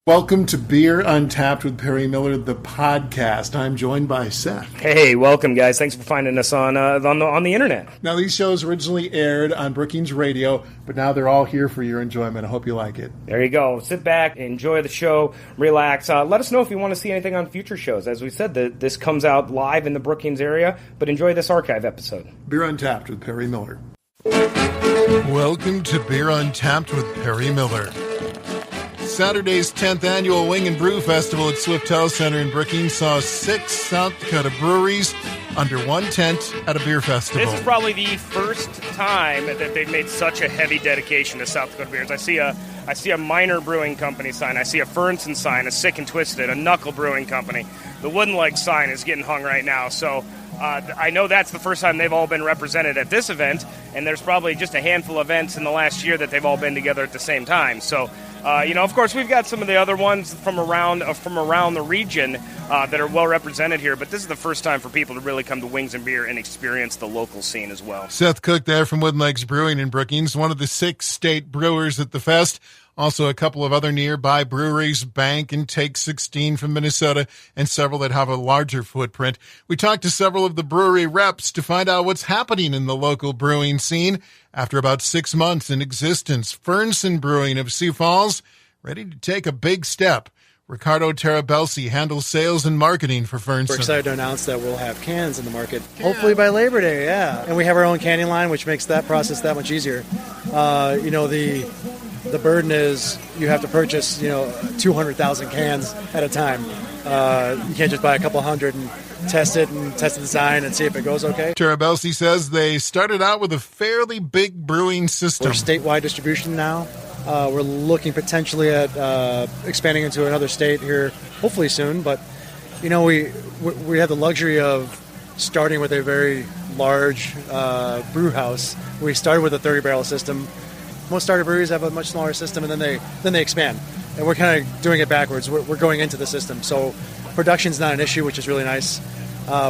Welcome to Beer Untapped with Perry Miller, the podcast. I'm joined by Seth. Hey, welcome, guys. Thanks for finding us on the internet. Now, these shows originally aired on Brookings Radio, but now they're all here for your enjoyment. I hope you like it. There you go. Sit back, enjoy the show, relax. Let us know if you want to see anything on future shows. As we said, this comes out live in the Brookings area, but enjoy this archive episode. Beer Untapped with Perry Miller. Welcome to Beer Untapped with Perry Miller. Saturday's 10th annual Wing and Brew Festival at Swift Health Center in Brookings saw 6 South Dakota breweries under one tent at a beer festival. This is probably the first time that they've made such a heavy dedication to South Dakota beers. I see a Minor Brewing Company sign. I see a Fernson sign, a Sick and Twisted, a Knuckle Brewing Company. The Wooden Leg sign is getting hung right now. So I know that's the first time they've all been represented at this event, and there's probably just a handful of events in the last year that they've all been together at the same time. So, of course, we've got some of the other ones from around the region that are well represented here, but this is the first time for people to really come to Wings and Beer and experience the local scene as well. Seth Cook there from Wooden Legs Brewing in Brookings, one of the 6 state brewers at the fest. Also a couple of other nearby breweries, Bank and Take 16 from Minnesota, and several that have a larger footprint. We talked to several of the brewery reps to find out what's happening in the local brewing scene. After about 6 months in existence, Fernson Brewing of Sioux Falls, ready to take a big step. Ricardo Terabelsi handles sales and marketing for Fernson. We're excited to announce that we'll have cans in the market, hopefully by Labor Day, yeah. And we have our own canning line, which makes that process that much easier. The burden is you have to purchase, 200,000 cans at a time. You can't just buy a couple hundred and test the design and see if it goes okay. Terabelsi says they started out with a fairly big brewing system. We're statewide distribution now. We're looking potentially at expanding into another state here, hopefully soon. But, we have the luxury of starting with a very large brew house. We started with a 30-barrel system. Most starter breweries have a much smaller system, and then they expand. And we're kind of doing it backwards. We're going into the system. So production's not an issue, which is really nice.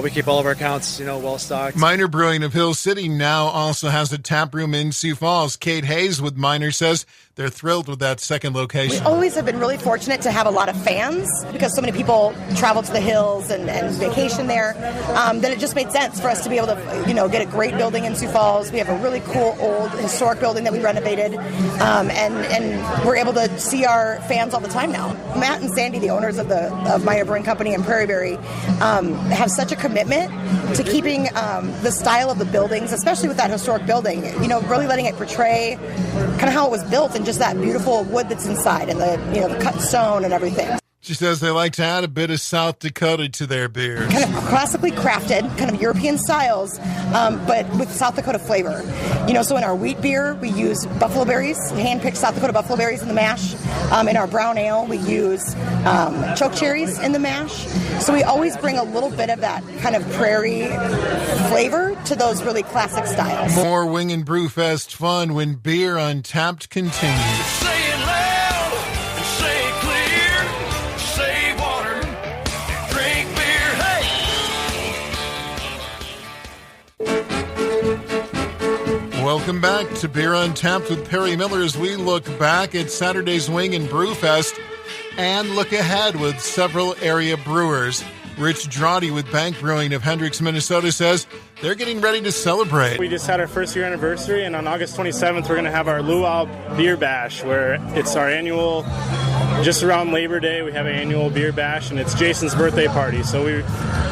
We keep all of our accounts, well stocked. Minor Brewing of Hill City now also has a tap room in Sioux Falls. Kate Hayes with Minor says they're thrilled with that second location. We always have been really fortunate to have a lot of fans because so many people travel to the hills and vacation there. That it just made sense for us to be able to, get a great building in Sioux Falls. We have a really cool old historic building that we renovated, and we're able to see our fans all the time now. Matt and Sandy, the owners of Minor Brewing Company in Prairie Berry, have such a commitment to keeping the style of the buildings, especially with that historic building, really letting it portray kind of how it was built and just that beautiful wood that's inside and the cut stone and everything. She says they like to add a bit of South Dakota to their beers. Kind of classically crafted, kind of European styles, but with South Dakota flavor. So in our wheat beer, we use buffalo berries, hand-picked South Dakota buffalo berries in the mash. In our brown ale, we use choke cherries in the mash. So we always bring a little bit of that kind of prairie flavor to those really classic styles. More Wing and Brew Fest fun when Beer Untapped continues. Welcome back to Beer Untapped with Perry Miller as we look back at Saturday's Wing and Brew Fest and look ahead with several area brewers. Rich Drawdy with Bank Brewing of Hendricks, Minnesota says they're getting ready to celebrate. We just had our first year anniversary, and on August 27th, we're going to have our Luau Beer Bash, where it's our annual, just around Labor Day, we have an annual beer bash, and it's Jason's birthday party. So we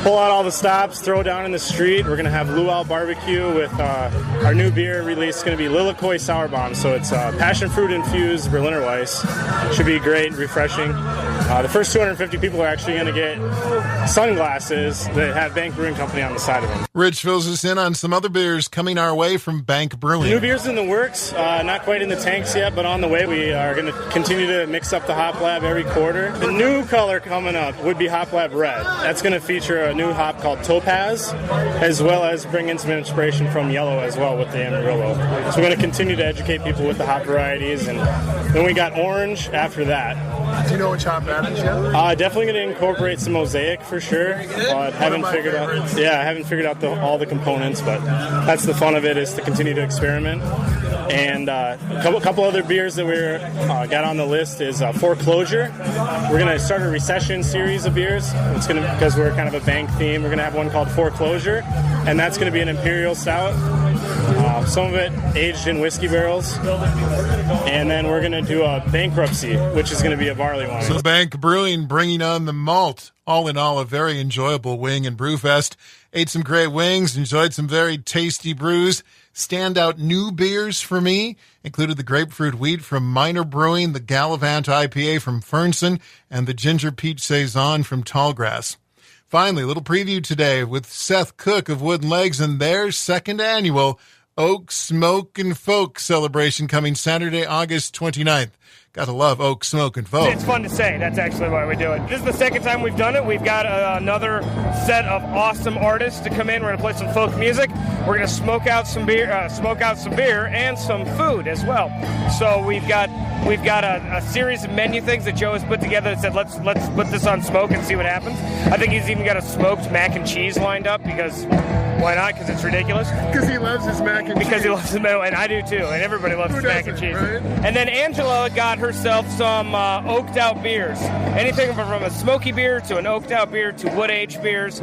pull out all the stops, throw down in the street. We're going to have Luau Barbecue with our new beer release. It's going to be Lilikoi Sour Bomb. So it's passion fruit infused Berliner Weiss. Should be great and refreshing. The first 250 people are actually going to get sunglasses that have Bank Brewing Company on the side of them. Rich fills us in on some other beers coming our way from Bank Brewing. New beers in the works, not quite in the tanks yet, but on the way. We are going to continue to mix up the Hop Lab every quarter. The new color coming up would be Hop Lab Red. That's going to feature a new hop called Topaz, as well as bring in some inspiration from yellow as well with the Amarillo. So we're going to continue to educate people with the hop varieties, and then we got orange after that. Do you know which hop that is yet? Definitely going to incorporate some mosaic for sure. Haven't figured out all the components, but that's the fun of it, is to continue to experiment. And a couple other beers that we're got on the list is Foreclosure. We're going to start a recession series of beers. It's going to, because we're kind of a bank theme, we're going to have one called Foreclosure, and that's going to be an imperial stout. Some of it aged in whiskey barrels. And then we're going to do a Bankruptcy, which is going to be a barley wine. So Bank Brewing bringing on the malt. All in all, a very enjoyable wing and brew fest. Ate some great wings, enjoyed some very tasty brews. Standout new beers for me included the Grapefruit Wheat from Minor Brewing, the Gallivant IPA from Fernson, and the Ginger Peach Saison from Tallgrass. Finally, a little preview today with Seth Cook of Wooden Legs and their second annual Oak, Smoke, and Folk celebration coming Saturday, August 29th. Gotta love Oak, Smoke, and Folk. It's fun to say. That's actually why we do it. This is the second time we've done it. We've got another set of awesome artists to come in. We're going to play some folk music. We're going to smoke out some beer and some food as well. So we've got a series of menu things that Joe has put together that said let's put this on smoke and see what happens. I think he's even got a smoked mac and cheese lined up because why not? Because it's ridiculous. Because he loves his mac and cheese. Because he loves his mac, and I do too. And everybody loves his mac and cheese. Right? And then Angela got herself some oaked out beers. Anything from a smoky beer to an oaked out beer to wood aged beers.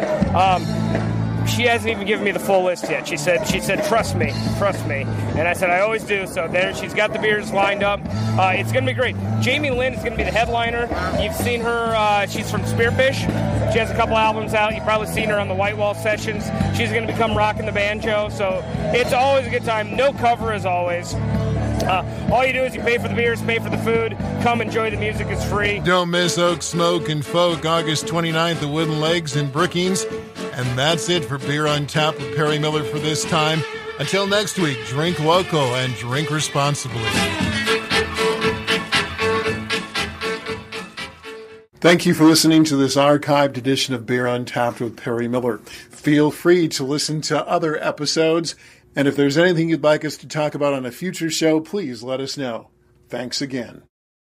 She hasn't even given me the full list yet. She said, trust me. And I said, I always do. So there, she's got the beers lined up. It's going to be great. Jamie Lynn is going to be the headliner. You've seen her. She's from Spearfish. She has a couple albums out. You've probably seen her on the White Wall sessions. She's going to become rocking the banjo. So it's always a good time. No cover as always. All you do is you pay for the beers, pay for the food, come enjoy the music, it's free. Don't miss Oak, Smoke, and Folk, August 29th at Wooden Legs in Brookings. And that's it for Beer on Tap with Perry Miller for this time. Until next week, drink local and drink responsibly. Thank you for listening to this archived edition of Beer Untapped with Perry Miller. Feel free to listen to other episodes, and if there's anything you'd like us to talk about on a future show, please let us know. Thanks again.